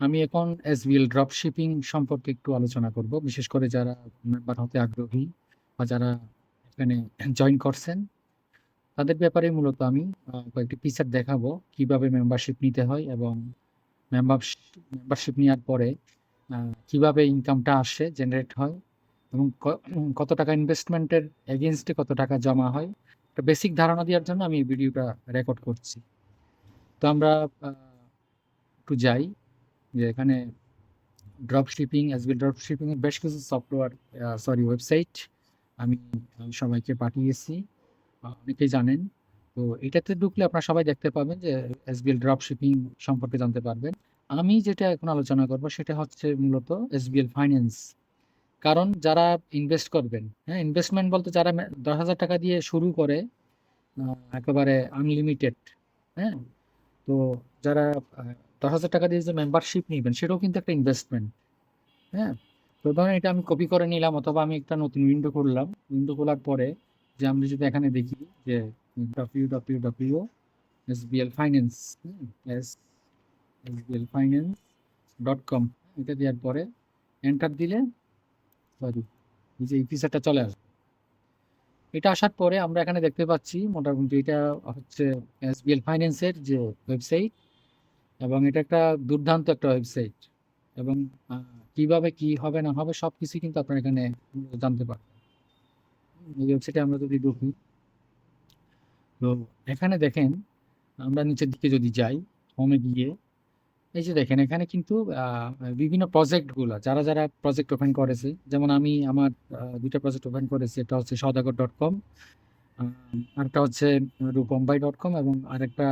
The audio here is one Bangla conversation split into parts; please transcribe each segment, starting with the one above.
আমি এখন এসবিএল ড্রপ শিপিং সম্পর্কে একটু আলোচনা করব, বিশেষ করে যারা মেম্বার হতে আগ্রহী বা যারা এখানে জয়েন করছেন তাদের ব্যাপারে মূলত আমি কয়েকটি ফিচার দেখাবো কিভাবে মেম্বারশিপ নিতে হয় এবং মেম্বারশিপ নেওয়ার পরে কিভাবে ইনকামটা আসে, জেনারেট হয় এবং কত টাকা ইনভেস্টমেন্টের এগেনস্টে কত টাকা জমা হয়, একটা বেসিক ধারণা দেওয়ার জন্য আমি এই ভিডিওটা রেকর্ড করছি। তো আমরা একটু যাই যে এখানে drop shipping SB drop shipping এর বেশ কিছু সফটওয়্যার ওয়েবসাইট আমি সবাইকে পাঠিয়েছি, অনেকেই জানেন। তো এটাতে ঢুকলে আপনারা সবাই দেখতে পাবেন যে এসবিএল ড্রপ শিপিং সম্পর্কে জানতে পারবেন। আমি যেটা এখন আলোচনা করব সেটা হচ্ছে মূলত এসবিএল ফাইন্যান্স। কারণ যারা ইনভেস্ট করবেন, হ্যাঁ, ইনভেস্টমেন্ট বলতে যারা 10,000 টাকা দিয়ে শুরু করে একেবারে আনলিমিটেড, হ্যাঁ, তো যারা 10,000 টাকা দিয়ে যে মেম্বারশিপ নেবেন সেটাও কিন্তু একটা ইনভেস্টমেন্ট। হ্যাঁ, তো ধরেন এটা আমি কপি করে নিলাম অথবা আমি একটা নতুন উইন্ডো করলাম। উইন্ডো খোলার পরে যে আমরা যদি এখানে দেখি যে www SBL finance SBL finance .com, এটা দেওয়ার পরে এন্টার দিলে সরি এই যে এই ফিচারটা চলে আসবে। এটা আসার পরে আমরা এখানে দেখতে পাচ্ছি মোটামুটি এটা হচ্ছে এসবিএল ফাইন্যান্সের যে ওয়েবসাইট, এবং এটা একটা দুর্দান্ত একটা ওয়েবসাইট। এবং কিভাবে কি হবে না হবে সবকিছু কিন্তু আপনারা এখানে জানতে পারবেন। এই ওয়েবসাইটে আমরা যদি ঢুকি, তো এখানে দেখেন আমরা নিচের দিকে যদি যাই, হোমে গিয়ে এই যে দেখেন এখানে কিন্তু বিভিন্ন প্রজেক্টগুলো যারা যারা প্রজেক্ট ওপেন করেছে, যেমন আমি আমার দুইটা প্রজেক্ট ওপেন করেছি। একটা হচ্ছে সওদাগর.com, আরেকটা হচ্ছে রূপমবাই.com, এবং আরেকটা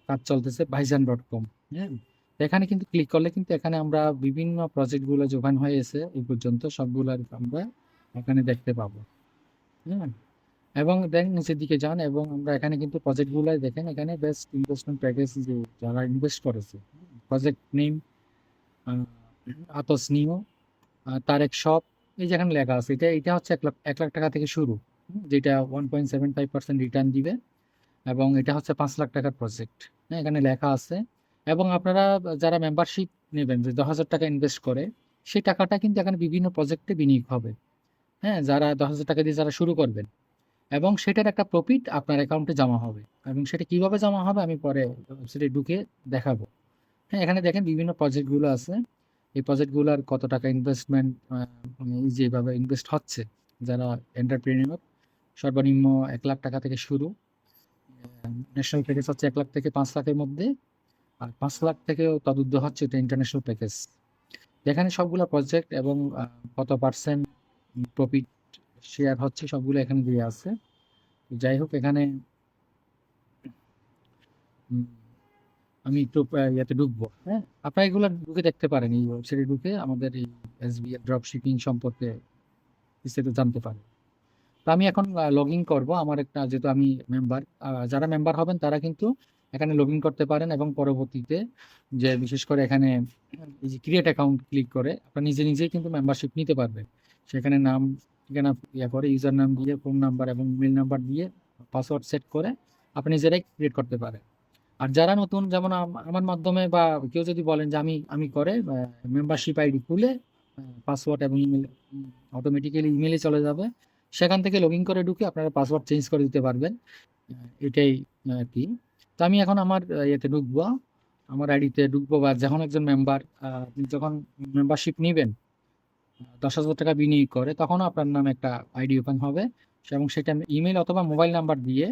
কাজ চলতেছে ভাইজান.com। হ্যাঁ, এখানে কিন্তু ক্লিক করলে কিন্তু এখানে আমরা বিভিন্ন প্রজেক্টগুলো যে ওপেন হয়েছে এই পর্যন্ত সবগুলো আমরা এখানে দেখতে পাবো। হ্যাঁ, এবং দেন নিচের দিকে যান এবং আমরা এখানে কিন্তু প্রজেক্টগুলো দেখেন, এখানে বেস্ট ইনভেস্টমেন্ট প্যাকেজ যে যারা ইনভেস্ট করেছে, প্রজেক্ট নেম আতস নিও, তারেক শপ, এই যেখানে লেখা আছে এটা এটা হচ্ছে 1 লাখ টাকা থেকে শুরু, যেটা 1.75% রিটার্ন দিবে, এবং এটা হচ্ছে 5 লাখ টাকার প্রজেক্ট। হ্যাঁ, এখানে লেখা আছে। এবং আপনারা যারা মেম্বারশিপ নেবেন, যে 10,000 টাকা ইনভেস্ট করে, সেই টাকাটা কিন্তু এখানে বিভিন্ন প্রজেক্টে বিনিয়োগ হবে। হ্যাঁ, যারা 10,000 টাকা দিয়ে যারা শুরু করবেন, এবং সেটার একটা প্রফিট আপনার অ্যাকাউন্টে জমা হবে। এবং সেটা কিভাবে জমা হবে আমি পরে ওয়েবসাইটে ঢুকে দেখাবো। হ্যাঁ, এখানে দেখেন বিভিন্ন প্রজেক্টগুলো আছে। এই প্রজেক্টগুলোর কত টাকা ইনভেস্টমেন্ট যেভাবে ইনভেস্ট হচ্ছে, যারা এন্টারপ্রেনিউর, সর্বনিম্ন 1 লাখ টাকা থেকে শুরু। ন্যাশনাল প্যাকেজ হচ্ছে 1 লাখ থেকে 5 লাখের মধ্যে, আর 5 লাখ থেকেও তদুর্ধ্ব হচ্ছে এটা ইন্টারন্যাশনাল প্যাকেজ। যেখানে সবগুলো প্রজেক্ট এবং কত পার্সেন্ট প্রফিট শেয়ার হচ্ছে সবগুলো এখানে দিয়ে আছে। যাই হোক, এখানে আমি একটু ইয়েতে ঢুকবো। হ্যাঁ, আপনারা এগুলো ঢুকে দেখতে পারেন, এই ওয়েবসাইটে ঢুকে আমাদের এই এসবিএল ড্রপ শিপিং সম্পর্কে বিস্তারিত জানতে পারেন। তো আমি এখন লগ ইন করবো আমার একটা, যেহেতু আমি মেম্বার, যারা মেম্বার হবেন তারা কিন্তু এখানে লগ ইন করতে পারেন, এবং পরবর্তীতে যে বিশেষ করে এখানে এই যে ক্রিয়েট অ্যাকাউন্ট ক্লিক করে আপনারা নিজে নিজেই কিন্তু মেম্বারশিপ নিতে পারবেন। সেখানে নাম ঠিকানা করে ইউজার নাম দিয়ে, ফোন নাম্বার এবং ইমেল নাম্বার দিয়ে, পাসওয়ার্ড সেট করে আপনি নিজেরাই ক্রিয়েট করতে পারেন। আর যারা নতুন, যেমন আমার মাধ্যমে বা কেউ যদি বলেন যে আমি আমি করে মেম্বারশিপ আইডি খুলে পাসওয়ার্ড এবং ইমেল অটোমেটিক্যালি ইমেলে চলে যাবে, সেখান থেকে লগ ইন করে ঢুকে আপনারা পাসওয়ার্ড চেঞ্জ করে দিতে পারবেন। এটাই আর কি। তো আমি এখন আমার ইয়েতে ঢুকবো, আমার আইডিতে ঢুকবো, বা যখন একজন মেম্বার, আপনি যখন মেম্বারশিপ নেবেন 10,000 টাকা বিনিয়োগ করে, তখনও আপনার নামে একটা আইডি ওপেন হবে, এবং সেটা ইমেল অথবা মোবাইল নাম্বার দিয়ে,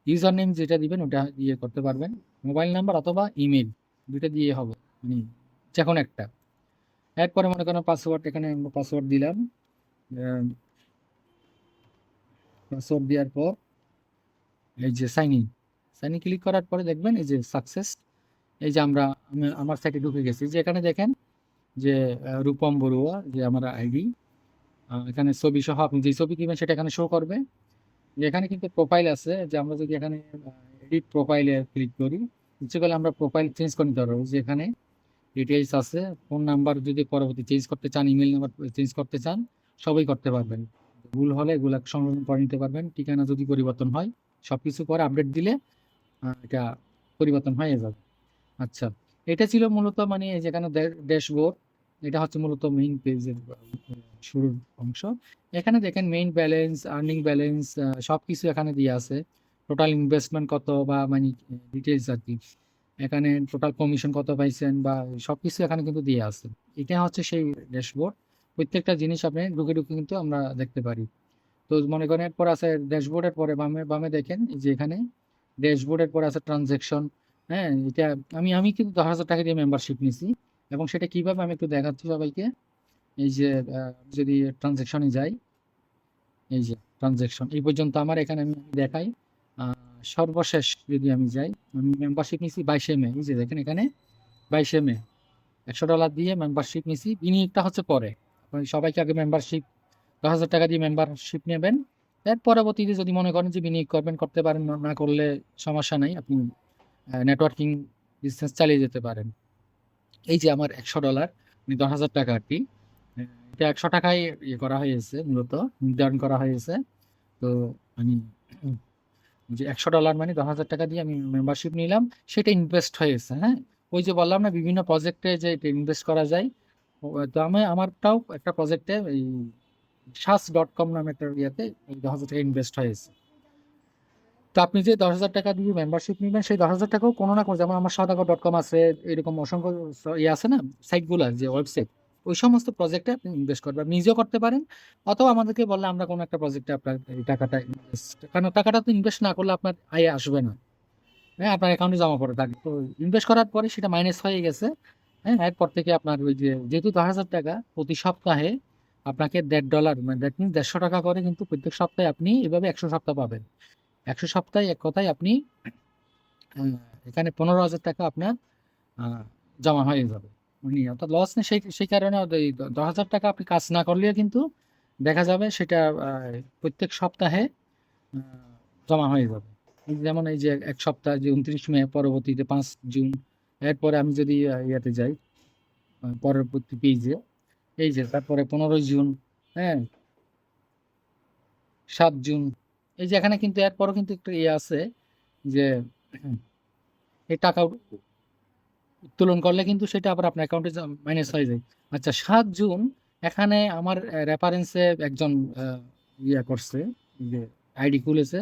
ইউজার নেম যেটা দিবেন ওটা দিয়ে করতে পারবেন। মোবাইল নাম্বার অথবা ইমেল দুইটা দিয়ে হবে, মানে যে কোনো একটা। এরপরে মনে করেন পাসওয়ার্ড, এখানে পাসওয়ার্ড দিলাম। পাসওয়ার্ড দেওয়ার পর এই যে সাইন ইন ক্লিক করার পরে দেখবেন এই যে সাকসেস। এই যে আমার সাইটে ঢুকে গেছি, যে এখানে দেখেন যে রূপম বড়ুয়া যে আমার আইডি, এখানে ছবি সহ আপনি যে ছবি দিবেন সেটা এখানে শো করবে। যে এখানে কিন্তু প্রোফাইল আছে, যে আমরা যদি এখানে এডিট প্রোফাইলে ক্লিক করি, ইচ্ছে করলে আমরা প্রোফাইল চেঞ্জ করে নিতে পারবো। যে এখানে ডিটেইলস আছে, ফোন নাম্বার যদি পরবর্তী চেঞ্জ করতে চান, ইমেল নাম্বার চেঞ্জ করতে চান, সবই করতে পারবেন। ভুল হলে এগুলো সংশোধন করে নিতে পারবেন। ঠিকানা যদি পরিবর্তন হয়, সবকিছু করে আপডেট দিলে এটা পরিবর্তন হয়ে যাবে। আচ্ছা, এটা ছিল মূলত মানে এই যেখানে ড্যাশবোর্ড, এটা হচ্ছে মূলত মেইন পেজের শুরুর অংশ। এখানে দেখেন মেইন ব্যালেন্স, আর্নিং ব্যালেন্স সবকিছু এখানে দিয়ে আছে। টোটাল ইনভেস্টমেন্ট কত বা মানে ডিটেলস আর কি। এখানে টোটাল কমিশন কত পাইছেন বা সবকিছু এখানে কিন্তু দিয়ে আছে। এটা হচ্ছে সেই ড্যাশবোর্ড। প্রত্যেকটা জিনিস আপনি ঢুকে ঢুকে কিন্তু আমরা দেখতে পারি। তো মনে করেন এরপর আছে ড্যাশবোর্ডের পরে বামে বামে দেখেন এই যে এখানে ড্যাশবোর্ডের পরে আছে ট্রানজ্যাকশন। হ্যাঁ, এটা আমি কিন্তু 10,000 টাকা দিয়ে মেম্বারশিপ নিছি এবং সেটা কিভাবে আমি একটু দেখাচ্ছি সবাইকে। এই যে যদি ট্রানজ্যাকশনে যাই, এই যে ট্রানজ্যাকশন এই পর্যন্ত আমার এখানে আমি দেখাই। সর্বশেষ যদি আমি যাই, আমি মেম্বারশিপ নিছি 22 মে। এই যে দেখেন এখানে 22 মে $100 দিয়ে মেম্বারশিপ নিছি। বিনিয়োগটা হচ্ছে পরে। আপনি সবাইকে আগে মেম্বারশিপ 10,000 টাকা দিয়ে মেম্বারশিপ নেবেন। এর পরবর্তীতে যদি মনে করেন যে বিনিয়োগ করবেন করতে পারেন, না করলে সমস্যা নাই। আপনি নেটওয়ার্কিং বিজনেস চালিয়ে যেতে পারেন। এই যে আমার $100 মানে 10,000 টাকা আর কি। এটা 100 টাকায় ইয়ে করা হয়েছে, মূলত নির্ধারণ করা হয়েছে। তো আমি যে $100 মানে 10,000 টাকা দিয়ে আমি মেম্বারশিপ নিলাম, সেটা ইনভেস্ট হয়েছে। হ্যাঁ, ওই যে বললাম না বিভিন্ন প্রজেক্টে যে ইনভেস্ট করা যায়। তো আমি আমারটাও একটা প্রজেক্টে এই SAS.com নামে একটা ইয়েতে এই 10,000 টাকা ইনভেস্ট হয়েছে। তো আপনি যে 10,000 টাকা দিয়ে মেম্বারশিপ নেবেন, সেই 10,000 টাকাও কোনো না কোনো, যেমন আমার সওদাগর.com আছে, এরকম অসংখ্য ইয়ে আছে না সাইটগুলো, যে ওয়েবসাইট, ওই সমস্ত প্রজেক্টে আপনি ইনভেস্ট করবেন। আপনি নিজেও করতে পারেন, অথবা আমাদেরকে বললে আমরা কোনো একটা প্রজেক্টে আপনার এই টাকাটা ইনভেস্ট, কারণ টাকাটা তো ইনভেস্ট না করলে আপনার আয় আসবে না। হ্যাঁ, আপনার অ্যাকাউন্টে জমা পড়ে থাকে। তো ইনভেস্ট করার পরে সেটা মাইনাস হয়ে গেছে। হ্যাঁ, এরপর থেকে আপনার ওই যে যেহেতু 10,000 টাকা প্রতি সপ্তাহে আপনাকে $1.5 মানে দ্যাট মিনস 150 টাকা করে কিন্তু প্রত্যেক সপ্তাহে আপনি এভাবে 100 সপ্তাহ পাবেন। 100 সপ্তাহে এক কথায় আপনি এখানে 15,000 টাকা আপনার জমা হয়ে যাবে। মানে অর্থাৎ লস নেই, সেই কারণে ওই 10,000 টাকা আপনি কাজ না করলেও কিন্তু দেখা যাবে সেটা প্রত্যেক সপ্তাহে জমা হয়ে যাবে। যেমন এই যে এক সপ্তাহ, যে 29 মে, পরবর্তীতে 5 জুন, এরপরে আমি যদি ইয়াতে যাই পরবর্তী পেজে, এই যে তারপরে 15 জুন, হ্যাঁ, 7 জুন, এই যে এখানে কিন্তু এরপরও কিন্তু একটা ইয়ে আছে যে এই টাকা উত্তোলন করলে কিন্তু সেটা আবার আপনার অ্যাকাউন্টে মাইনাস হয়ে যায়। আচ্ছা, 7 জুন এখানে আমার রেফারেন্সে একজন ইয়া করছে, যে আইডি খুলেছে।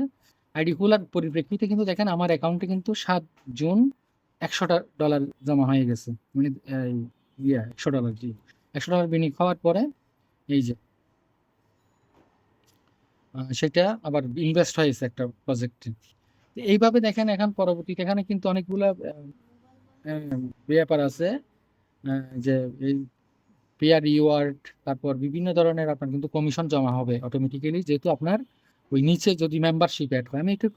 আইডি খোলার পরিপ্রেক্ষিতে কিন্তু দেখেন আমার অ্যাকাউন্টে কিন্তু 7 জুন $100 জমা হয়ে গেছে। মানে $100, জি, $100 বিনিয়োগ হওয়ার পরে এই যে সেটা আবার ইনভেস্ট হয়েছে একটা প্রজেক্টে। এইভাবে দেখেন এখন পরবর্তীতে এখানে কিন্তু অনেকগুলা ব্যাপার আছে, যে এই পেয়ার রিওয়ার্ড, তারপর বিভিন্ন ধরনের আপনার কিন্তু কমিশন জমা হবে অটোমেটিক্যালি, যেহেতু আপনার ওই নিচে যদি মেম্বারশিপ অ্যাড হয়। আমি একটু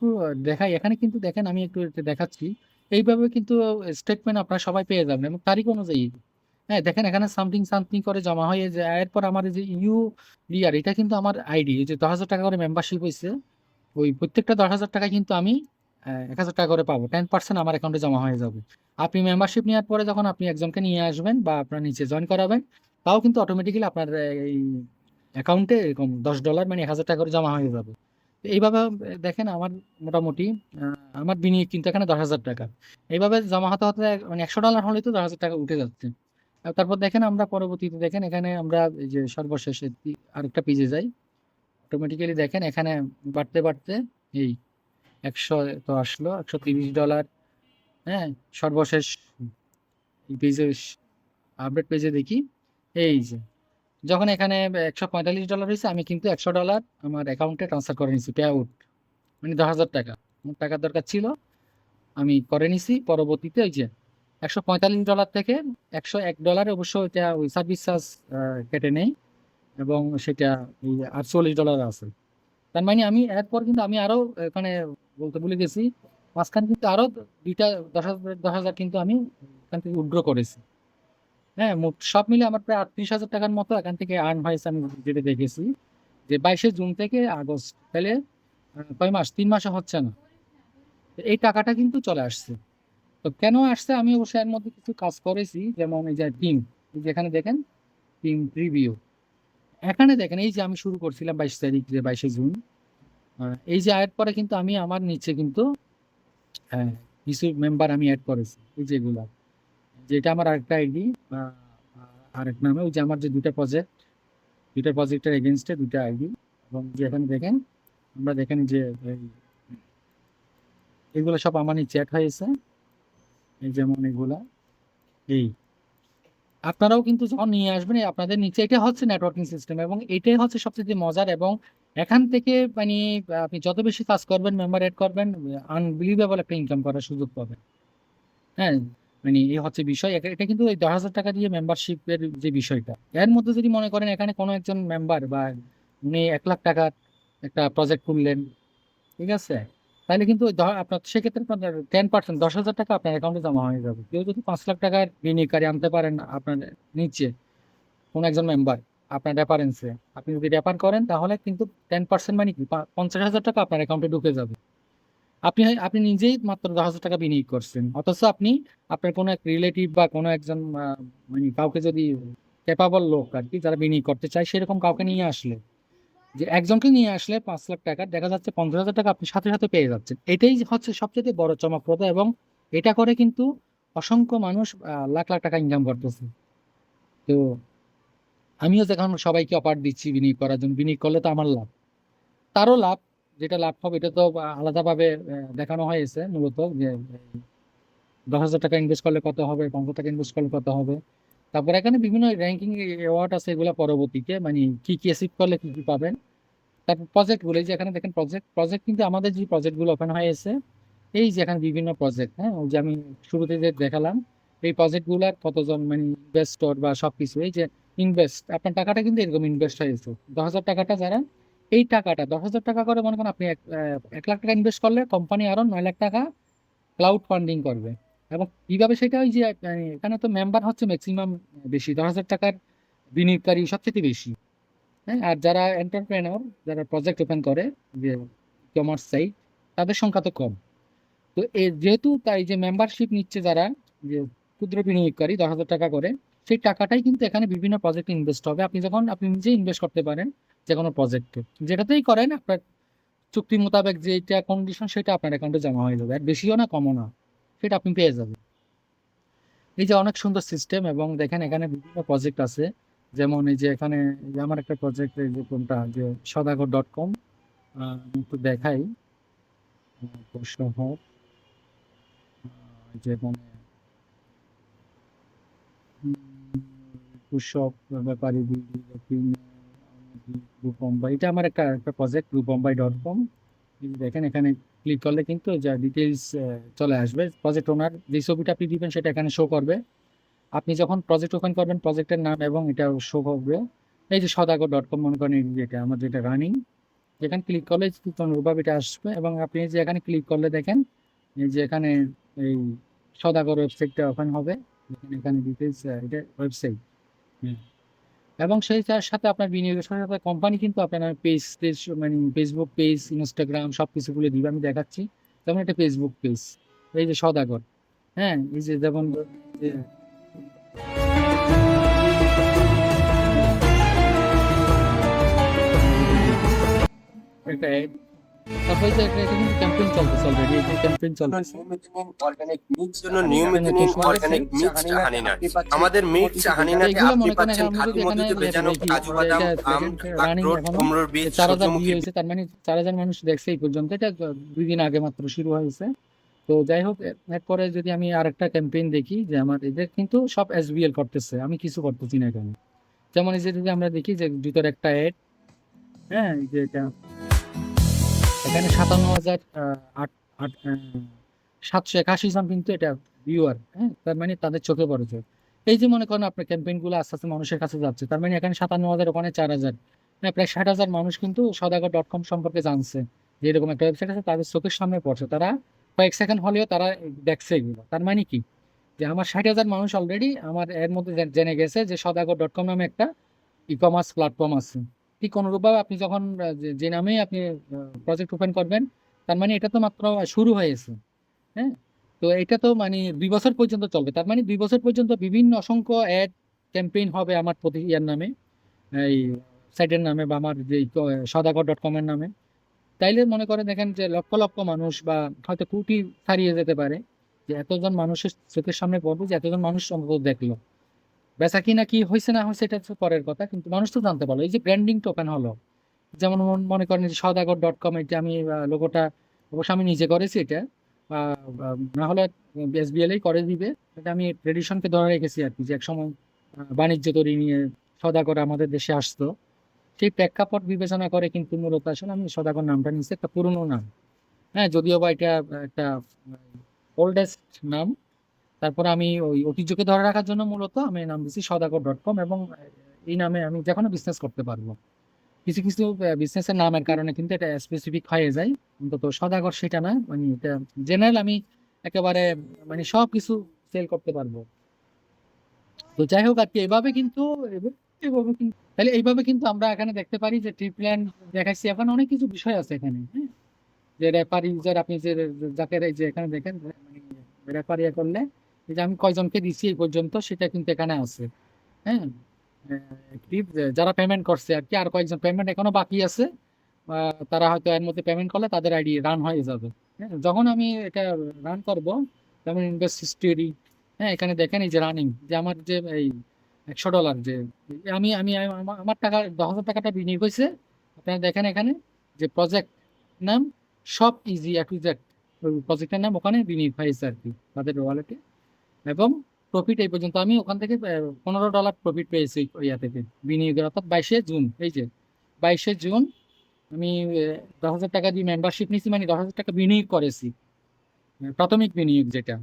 দেখাই, এখানে কিন্তু দেখেন আমি একটু এটা দেখাচ্ছি। এইভাবে কিন্তু স্টেটমেন্ট আপনারা সবাই পেয়ে যাবেন এবং তারিখ অনুযায়ী। হ্যাঁ, দেখেন এখানে সামথিং সামথিং করে জমা হয়ে যায়। এরপর আমার এই যে রিয়ার, এটা কিন্তু আমার আইডি, যে 10,000 টাকা করে মেম্বারশিপ হয়েছে, ওই প্রত্যেকটা 10,000 টাকা কিন্তু আমি 1,000 টাকা করে পাবো। 10% আমার অ্যাকাউন্টে জমা হয়ে যাবে। আপনি মেম্বারশিপ নেওয়ার পরে যখন আপনি একজনকে নিয়ে আসবেন বা আপনার নিচে জয়েন করাবেন, তাও কিন্তু অটোমেটিক্যালি আপনার এই অ্যাকাউন্টে এরকম $10 মানে 1,000 টাকা করে জমা হয়ে যাবে। তো এইভাবে দেখেন আমার মোটামুটি আমার বিনিয়োগ কিন্তু এখানে 10,000 টাকা। এইভাবে জমা হতে হতে মানে $100 হলে তো 10,000 টাকা উঠে যাচ্ছে। আর তারপর দেখেন আমরা পরবর্তীতে দেখেন এখানে আমরা এই যে সর্বশেষে আরেকটা পেজে যাই, অটোমেটিক্যালি দেখেন এখানে বাড়তে বাড়তে এই 100 তো আসলো, $130। হ্যাঁ, সর্বশেষ পেজে, আপডেট পেজে দেখি, এই যে যখন এখানে $145 হয়েছে, আমি কিন্তু $100 আমার অ্যাকাউন্টে ট্রান্সফার করে নিছি, পে আউট, মানে 10,000 টাকা আমার টাকার দরকার ছিল, আমি করে নিছি। পরবর্তীতে ওই যে $145 থেকে $101 অবশ্য এটা ওই সার্ভিস চার্জ কেটে নেই, এবং সেটা ওই $48 আছে। তার মানে আমি এরপর কিন্তু আমি আরো এখানে বলতে ভুলে গেছি, মাঝখানে কিন্তু আরো দুইটা 10,000 কিন্তু আমি এখান থেকে উইথড্র করেছি। হ্যাঁ, মোট সব মিলে আমার প্রায় 38,000 টাকার মতো এখান থেকে আর্ন হয়েছে, আমি যেটা দেখেছি। যে 22 জুন থেকে আগস্ট, তাহলে কয় মাস, 3 মাসও হচ্ছে না, তো এই টাকাটা কিন্তু চলে আসছে। তো কেন আসছে, আমি অবশ্যই এর মধ্যে কিছু কাজ করেছি, যেমন এই যে টিম, যেখানে দেখেন টিম প্রিভিউ, এখানে দেখেন এই যে আমি শুরু করছিলাম 22 তারিখ, যে 22 জুন, এই যে আয়ের পরে কিন্তু আমি আমার নিচে কিন্তু কিছু মেম্বার আমি অ্যাড করেছি, এই যেগুলা যেটা আমার আরেকটা আইডি আরেক নামে, ওই যে আমার যে দুইটা প্রজেক্টের এগেনস্টে দুইটা আইডি। এবং যে এখানে দেখেন, আমরা দেখেন যে এগুলো সব আমার নিচে অ্যাড হয়েছে, এই যেমন এগুলা। এই আপনারাও কিন্তু যখন নিয়ে আসবেন আপনাদের নিচে, এটা হচ্ছে নেটওয়ার্কিং সিস্টেম এবং এটাই হচ্ছে সবচেয়ে মজার। এবং এখান থেকে মানে আপনি যত বেশি কাজ করবেন, মেম্বার এড করবেন, আনবিলিভেবল একটা ইনকাম করার সুযোগ পাবেন। হ্যাঁ, মানে এই হচ্ছে বিষয়। এটা কিন্তু এই 10,000 টাকা দিয়ে মেম্বারশিপের যে বিষয়টা, এর মধ্যে যদি মনে করেন এখানে কোনো একজন মেম্বার বা উনি 1 লাখ টাকার একটা প্রজেক্ট করলেন, ঠিক আছে, তাহলে কিন্তু আপনার সেক্ষেত্রে আপনার 10%, 10,000 টাকা আপনার অ্যাকাউন্টে জমা হয়ে যাবে। কেউ যদি 5 লাখ টাকার বিনিয়োগকারী আনতে পারেন আপনার নিচে, কোন একজন মেম্বার আপনার রেফারেন্সে, আপনি যদি রেফার করেন তাহলে কিন্তু 10% মানে কি 50,000 টাকা আপনার অ্যাকাউন্টে ঢুকে যাবে। আপনি আপনি নিজেই মাত্র 10,000 টাকা বিনিয়োগ করছেন, অথচ আপনি আপনার কোনো এক রিলেটিভ বা কোনো একজন মানে কাউকে যদি, ক্যাপাবল লোক আর কি, যারা বিনিয়োগ করতে চায় সেরকম কাউকে নিয়ে আসলে, যে একজনকে নিয়ে আসলে 5 লাখ টাকা দেখা যাচ্ছে 50,000 টাকা আপনি সাথে সাথে পেয়ে যাচ্ছেন। এটাই হচ্ছে সবচেয়ে বড় চমকপ্রদ। এবং এটা করে কিন্তু অসংখ্য মানুষ লাখ লাখ টাকা ইনকাম করতেছে। তো আমিও যখন সবাইকে অফার দিচ্ছি বিনিয়োগ করার জন্য, বিনিয়োগ করলে তো আমার লাভ, তারও লাভ। যেটা লাভ হবে এটা তো আলাদাভাবে দেখানো হয়েছে মূলত, যে 10,000 টাকা ইনভেস্ট করলে কত হবে, 50 টাকা ইনভেস্ট করলে কত হবে। তারপর এখানে বিভিন্ন র্যাঙ্কিং অ্যাওয়ার্ড আছে, এগুলো পরবর্তীতে মানে কি কি অ্যাচিভ করলে কি কি পাবেন। তারপর প্রজেক্ট গুলো, এই যে এখানে দেখেন প্রজেক্ট প্রজেক্ট কিন্তু আমাদের যে প্রজেক্ট গুলো ওপেন হয়েছে, এই যে এখানে বিভিন্ন প্রজেক্ট, হ্যাঁ, ওই যে আমি শুরুতে যে দেখালাম, এই প্রজেক্ট গুলার কতজন মানে ইনভেস্টর বা সবকিছু, এই যে ইনভেস্ট, আপনার টাকাটা কিন্তু এরকম ইনভেস্ট হয়েছে। 10,000 টাকাটা যারা, এই টাকাটা 10,000 টাকা করে মনে করেন আপনি 1 লাখ টাকা ইনভেস্ট করলে কোম্পানি আরো 9 লাখ টাকা ক্লাউড ফান্ডিং করবে। এবং কিভাবে সেটা, ওই যে এখানে তো মেম্বার হচ্ছে ম্যাক্সিমাম বেশি, 10,000 টাকার বিনিয়োগকারী সবচেয়ে বেশি। হ্যাঁ, আর যারা এন্টারপ্রেনর, যারা প্রজেক্ট ওপেন করে, যে কমার্স সাইট, তাদের সংখ্যা তো কম। তো যেহেতু তাই যে মেম্বারশিপ নিচ্ছে যারা, যে ক্ষুদ্র বিনিয়োগকারী 10,000 টাকা করে, সেই টাকাটাই কিন্তু এখানে বিভিন্ন প্রজেক্টে ইনভেস্ট হবে। আপনি যখন আপনি নিজে ইনভেস্ট করতে পারেন যে কোনো প্রজেক্টে, যেটাতেই করেন আপনার চুক্তি মোতাবেক যেটা কন্ডিশন সেটা আপনার অ্যাকাউন্টে জমা হয়ে যাবে, আর বেশিও না কমও না, সেটা আপনি পেয়ে যাবেন। এই যে অনেক সুন্দর সিস্টেম। এবং দেখেন এখানে বিভিন্ন প্রজেক্ট আছে, যেমন এই যে এখানে এই যে আমার একটা প্রজেক্ট, এই যে কোনটা, যে সদাগর.com, আমি একটু দেখাই। প্রশ্ন হোক, যে মানে কৃষক ব্যাপারী গ্রুপ বোম্বাই, এটা আমার একটা একটা প্রজেক্ট, গ্রুপবোম্বাই.com। দেখেন এখানে ক্লিক করলে কিন্তু যা ডিটেলস চলে আসবে, প্রজেক্ট ওনার যে ছবিটা আপনি দিবেন সেটা এখানে শো করবে। আপনি যখন প্রজেক্ট ওপেন করবেন প্রজেক্টের নাম এবং এটা শো করবে। এই যে সদাগর.com মনে করেন, যেটা আমার যেটা রানিং, যেখানে ক্লিক করলে অনুরূপভাবে এটা আসবে। এবং আপনি যে এখানে ক্লিক করলে দেখেন এই যে এখানে এই সদাগর ওয়েবসাইটটা ওপেন হবে। দেখেন এখানে ডিটেলস, এটা ওয়েবসাইট। এবং সেই তার সাথে আপনার বিনিয়োগের সাথে সাথে কোম্পানি কিন্তু আপনার পেজ পেজ মানে ফেসবুক পেজ, ইনস্টাগ্রাম সব কিছু গুলো দিবে। আমি দেখাচ্ছি, যেমন একটা ফেসবুক পেজ, এই যে সদাগর। হ্যাঁ, এই যে যেমন যে একটা ad, তারপরে যে এটা কিন্তু ক্যাম্পেইন চলতেছে অলরেডি, এই যে ক্যাম্পেইন চলতেছে। জন্য এখানে নিয়মিত নিন কিছু অর্গানিক মিক্স চাহানি নাটস। আমাদের মিক্স চাহানি তো নাটে এগুলো আপনি মনে করেন পাচ্ছেন আমি খাঁটি যদি এখানে মধুতে ভেজানো দেখি কাজু যে বাদাম, এটা আম, দেখেন রানিং আখরোট, এখনো কুমড়োর বীজ, 4,000 ভিউ সূর্যমুখী হয়েছে, তার মানে 4,000 মানুষ দেখছে এই পর্যন্ত। এটা 2 দিন আগে মাত্র শুরু হয়েছে। তো যাই হোক, এরপরে যদি আমি আরেকটা ক্যাম্পেইন দেখি, যে আমার এদের কিন্তু সব এসবিএল করতেছে, আমি কিছু করতেছি না এখানে। যেমন এই যে যদি আমরা দেখি যে ভিতরে একটা এড, হ্যাঁ, এই যে এটা এখানে 57,000 781 জন কিন্তু এটা ভিউয়ার, হ্যাঁ, তার মানে তাদের চোখে পড়েছে। এই যে মনে করেন আপনার ক্যাম্পেইন গুলো আস্তে আস্তে মানুষের কাছে যাচ্ছে, তার মানে এখানে 57,000, ওখানে 4,000, হ্যাঁ, প্রায় 60,000 মানুষ কিন্তু সদাগর.com সম্পর্কে জানছে, যে এরকম একটা ওয়েবসাইট আছে, তাদের চোখের সামনে পড়ছে, তারা কয়েক সেকেন্ড হলেও তারা দেখছে এগুলো। তার মানে কি, যে আমার 60,000 মানুষ অলরেডি আমার এর মধ্যে জেনে গেছে যে সদাগর.com নামে একটা ই কমার্স প্ল্যাটফর্ম আছে। ঠিক অনুরূপভাবে আপনি যখন যে নামেই আপনি প্রজেক্ট ওপেন করবেন, তার মানে এটা তো মাত্র শুরু হয়েছে। হ্যাঁ, তো এটা তো মানে 2 বছর পর্যন্ত চলবে, তার মানে 2 বছর পর্যন্ত বিভিন্ন অসংখ্য অ্যাড ক্যাম্পেইন হবে আমার প্রতি ইয়ার নামে, এই সাইটের নামে বা আমার যে সদাগর.com এর নামে। তাইলে মনে করে দেখেন যে লক্ষ লক্ষ মানুষ বা হয়তো কোটি ছাড়িয়ে যেতে পারে যে এতজন মানুষের চোখের সামনে পড়বো, যে এতজন মানুষ অন্তত দেখলো। বেচা কিনা কি হয়েছে না হয়েছে এটা হচ্ছে পরের কথা, কিন্তু মানুষ তো জানতে পারলো। এই যে ব্র্যান্ডিং টোকেন হলো, যেমন মনে করেন যে সওদাগর.com, এটা আমি লোগোটা অবশ্য আমি নিজে করেছি এটা, না হলে এসবিএল এই করে দিবে। এটা আমি ট্রেডিশনকে ধরে রেখেছি আর কি, যে একসময় বাণিজ্য তৈরি নিয়ে সওদাগর আমাদের দেশে আসতো, সেই প্রেক্ষাপট বিবেচনা করে কিন্তু মূলত আসলে আমি সওদাগর নামটা নিচ্ছি, একটা পুরনো নাম। হ্যাঁ, যদিও বা এটা একটা ওল্ডেস্ট নাম, তারপরে আমি ওই ঐতিহ্যকে ধরে রাখার জন্য মূলত আমি নাম দিচ্ছি সওদাগর.com, এবং এই নামে আমি যে কোনো বিজনেস করতে পারবো। কিছু কিছু বিজনেসের নামের কারণে কিন্তু এটা স্পেসিফিক হয়ে যায়, অন্তত সওদাগর সেটা না, মানে এটা জেনারেল, আমি একেবারে মানে সব কিছু সেল করতে পারবো। তো যাই হোক আর কি, এভাবে কিন্তু তাহলে এইভাবে কিন্তু আমরা এখানে দেখতে পারি যে ট্রি প্ল্যান দেখাইছি। এখন অনেক কিছু বিষয় আছে এখানে, হ্যাঁ, যে রেফার ইউজার, আপনি যে যাকে এই যে এখানে দেখেন, মানে রেফার ইয়ে করলে এই যে আমি কয়জনকে দিচ্ছি এই পর্যন্ত, সেটা কিন্তু এখানে আছে। হ্যাঁ, যারা পেমেন্ট করছে আর কি, আর কয়েকজন পেমেন্ট এখনো বাকি আছে, তারা হয়তো এর মধ্যে পেমেন্ট করলে তাদের আইডি রান হয়ে যাবে। হ্যাঁ, যখন আমি এটা রান করব, যেমন ইনভেস্ট হিস্টোরি, হ্যাঁ, এখানে দেখেন এই যে রানিং, যে আমার যে এই $100 যে আমি আমি আমার টাকা 10,000 টাকাটা বিনিয়োগ হয়েছে। আপনারা দেখেন এখানে যে প্রজেক্ট নাম, সব ইজি এ টু জেড ওই প্রজেক্টের নাম ওখানে বিনিয়োগ হয়েছে আর কি তাদের ওয়ালেটে। এবং প্রফিট এই পর্যন্ত আমি ওখান থেকে $15 প্রফিট পেয়েছি ওই ইয়া থেকে, বিনিয়োগের, অর্থাৎ 22শে জুন। এই যে 22শে জুন আমি 10,000 টাকা দিয়ে মেম্বারশিপ নিয়েছি, মানে 10,000 টাকা বিনিয়োগ করেছি, প্রাথমিক বিনিয়োগ যেটা।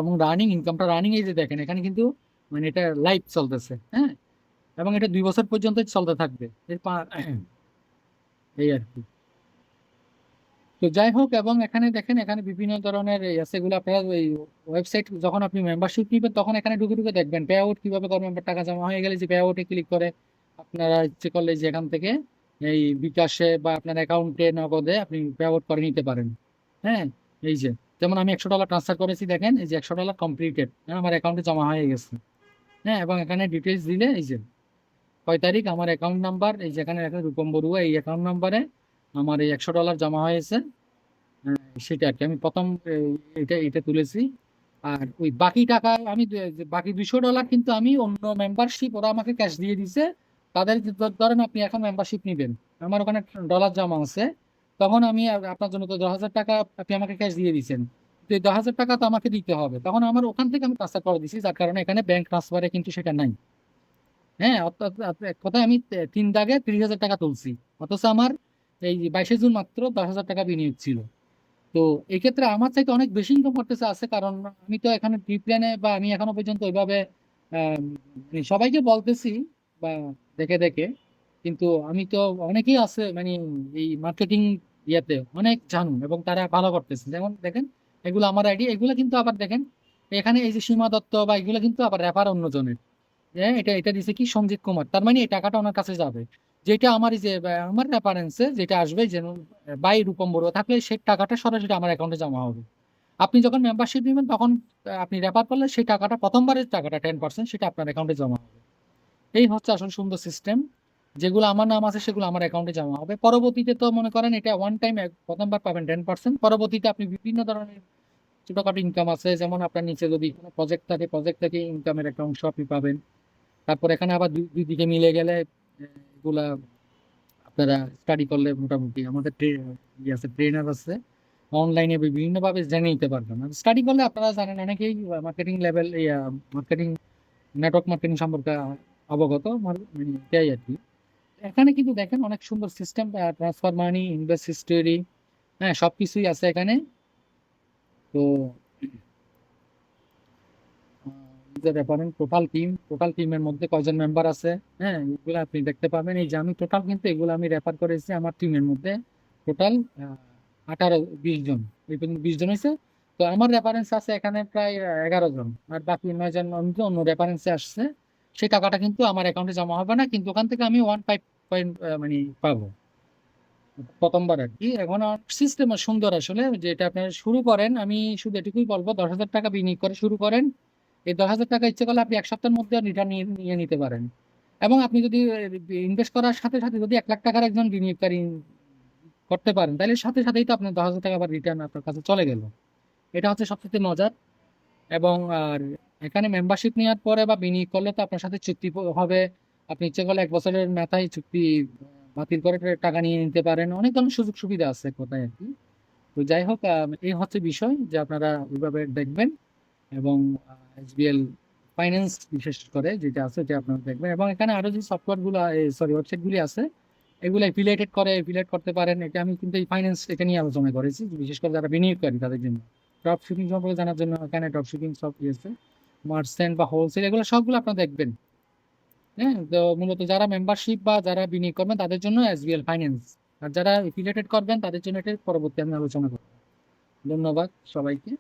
এবং রানিং ইনকামটা, রানিং এই যে দেখেন এখানে কিন্তু, মানে এটা লাইভ চলতেছে, হ্যাঁ, এবং এটা 2 বছর পর্যন্ত চলতে থাকবে। এই আর কি। তো যাই হোক, এবং এখানে দেখেন এখানে বিভিন্ন ধরনের এই আছে, এগুলো আপনারা ওই ওয়েবসাইট, যখন আপনি মেম্বারশিপ নিবেন তখন এখানে ঢুকে ঢুকে দেখবেন পে আউট কিভাবে করবেন, বা টাকা জমা হয়ে গেলে যে পে আউটে ক্লিক করে আপনারা ইচ্ছে করলে যে এখান থেকে এই বিকাশে বা আপনার অ্যাকাউন্টে নগদে আপনি পে আউট করে নিতে পারেন। হ্যাঁ, এই যে যেমন আমি $100 ট্রান্সফার করেছি, দেখেন এই যে $100 কমপ্লিটেড, আমার অ্যাকাউন্টে জমা হয়ে গেছে। হ্যাঁ, এবং এখানে ডিটেলস দিলে এই যে কয় তারিখ, আমার অ্যাকাউন্ট নাম্বার, এই যে এখানে একটা রূপম বড়ুয়া, এই অ্যাকাউন্ট নাম্বারে আমার এই $100 জমা হয়েছে। সেটা আর কি আমি প্রথম এটা এটা তুলেছি। আর ওই বাকি টাকা আমি যে বাকি $200 কিন্তু আমি অন্য মেম্বারশিপ, ওরা আমাকে ক্যাশ দিয়ে দিছে। তাদের ধরেন আপনি এখন মেম্বারশিপ নিবেন, আমার ওখানে ডলার জমা আছে, তখন আমি আপনার জন্য তো 10,000 টাকা আপনি আমাকে ক্যাশ দিয়ে দিচ্ছেন, তো এই 10,000 টাকা তো আমাকে দিতে হবে, তখন আমার ওখান থেকে আমি ট্রান্সফার করে দিচ্ছি, যার কারণে এখানে ব্যাংক ট্রান্সফারে কিন্তু সেটা নাই। হ্যাঁ, অর্থাৎ এক কথায় আমি 3 দাগে 30,000 টাকা তুলছি, অথচ আমার এই 22শে জুন মাত্র 10,000 টাকা বিনিয়োগ ছিল। তো এই ক্ষেত্রে আমার চাইতে অনেক বেশি ইনকাম করতেছে আছে, কারণ আমি তো এখানে প্রি প্ল্যানে, বা আমি এখনো পর্যন্ত ওইভাবে সবাইকে বলতেছি বা দেখে দেখে, কিন্তু আমি তো অনেকেই আছে মানে এই মার্কেটিং ইয়েতে অনেক জানুন, এবং তারা ভালো করতেছে। যেমন দেখেন এগুলো আমার আইডি, এগুলো কিন্তু আবার দেখেন এখানে এই যে সীমা দত্ত বা এগুলো কিন্তু আবার রেফার অন্যজনের। হ্যাঁ, এটা এটা দিছে কি সঞ্জিত কুমার, তার মানে এই টাকাটা ওনার কাছে যাবে। যেটা আমার এই যে আমার রেফারেন্সে যেটা আসবে, যেন বাই রূপম বড়ুয়া থাকলে সেই টাকাটা সরাসরি আমার অ্যাকাউন্টে জমা হবে। আপনি যখন মেম্বারশিপ নেবেন তখন আপনি রেফার করলে সেই টাকাটা, প্রথমবারের টাকাটা 10% সেটা আপনার অ্যাকাউন্টে জমা হবে। এই হচ্ছে আসলে সুন্দর সিস্টেম। যেগুলো আমার নাম আছে সেগুলো আমার অ্যাকাউন্টে জমা হবে। পরবর্তীতে তো মনে করেন এটা ওয়ান টাইম, প্রথমবার পাবেন 10%, পরবর্তীতে আপনি বিভিন্ন ধরনের ছোটখাটো ইনকাম আছে, যেমন আপনার নিচে যদি কোনো প্রজেক্ট থাকে, প্রজেক্ট থেকে ইনকামের একটা অংশ আপনি পাবেন। তারপর এখানে আবার দুই দিকে মিলে গেলে এগুলা আপনারা স্টাডি করলে মোটামুটি আমাদের আছে, ট্রেনার আছে, অনলাইনে বিভিন্নভাবে জেনে নিতে পারবেন। আর স্টাডি করলে আপনারা জানেন অনেকেই marketing level, marketing, network marketing সম্পর্কে অবগত, মানে এটাই আর কি। এখানে কিন্তু দেখেন অনেক সুন্দর সিস্টেম, ট্রান্সফার মানি, ইনভেস্ট হিস্টোরি, হ্যাঁ, সবকিছুই আছে এখানে। তো রেফারেন্স টোটাল টিমের মধ্যে কয়জন মেম্বার আছে, হ্যাঁ, এগুলো আপনি দেখতে পাবেন। এই যে আমি টোটাল কিন্তু এগুলো আমি রেফার করেছি আমার টিমের মধ্যে, টোটাল 18-20 জন, এই পর্যন্ত 20 জন হয়েছে। তো আমার রেফারেন্স আছে এখানে প্রায় 11 জন, আর বাকি 9 জন অন্য অন্য রেফারেন্সে আসছে। সেই টাকাটা কিন্তু আমার অ্যাকাউন্টে জমা হবে না, কিন্তু ওখান থেকে আমি 1.5 পয়েন্ট মানে পাবো প্রথমবার আর কি। এখন সিস্টেম সুন্দর আসলে, যেটা আপনারা শুরু করেন, আমি শুধু এটুকুই বলবো, 10,000 টাকা বিনিয়োগ করে শুরু করেন। এই 10,000 টাকা ইচ্ছে করলে আপনি 1 সপ্তাহের মধ্যে রিটার্ন নিয়ে নিয়ে নিতে পারেন। এবং আপনি যদি ইনভেস্ট করার সাথে সাথে যদি 1 লাখ টাকার একজন বিনিয়োগকারী করতে পারেন, তাহলে সাথে সাথেই তো আপনার 10,000 টাকা আবার রিটার্ন আপনার কাছে চলে গেল। এটা হচ্ছে সবচেয়ে মজার। এবং আর এখানে মেম্বারশিপ নেওয়ার পরে বা বিনিয়োগ করলে তো আপনার সাথে চুক্তি হবে। আপনি ইচ্ছে করলে 1 বছরের মাথায় চুক্তি বাতিল করে টাকা নিয়ে নিতে পারেন। অনেক ধরনের সুযোগ সুবিধা আছে এক কথায় আর কি। তো যাই হোক, এই হচ্ছে বিষয় যে আপনারা ওইভাবে দেখবেন। এবং এসবিএল ফাইন্যান্স বিশেষ করে যেটা আছে যে আপনারা দেখবেন। এবং এখানে আরো যে সফটওয়্যার গুলো, সরি, ওয়েবসাইট গুলি আছে, এগুলো এফিলিয়েট করতে পারেন। এটা আমি কিন্তু এই ফাইন্যান্স এটা নিয়ে আলোচনা করেছি, বিশেষ করে যারা বিনিয়োগকারী তাদের জন্য। ড্রপ শিপিং সম্পর্কে জানার জন্য এখানে ড্রপ শিপিং সব আছে, মার্চেন্ট বা হোলসেল, এগুলো সবগুলো আপনারা দেখবেন। হ্যাঁ, তো মূলত যারা মেম্বারশিপ বা যারা বিনিয়োগ করবেন তাদের জন্য এসবিএল ফাইন্যান্স, আর যারা এফিলিয়েটেড করবেন তাদের জন্য এটা পরবর্তী আমি আলোচনা করব। ধন্যবাদ সবাইকে।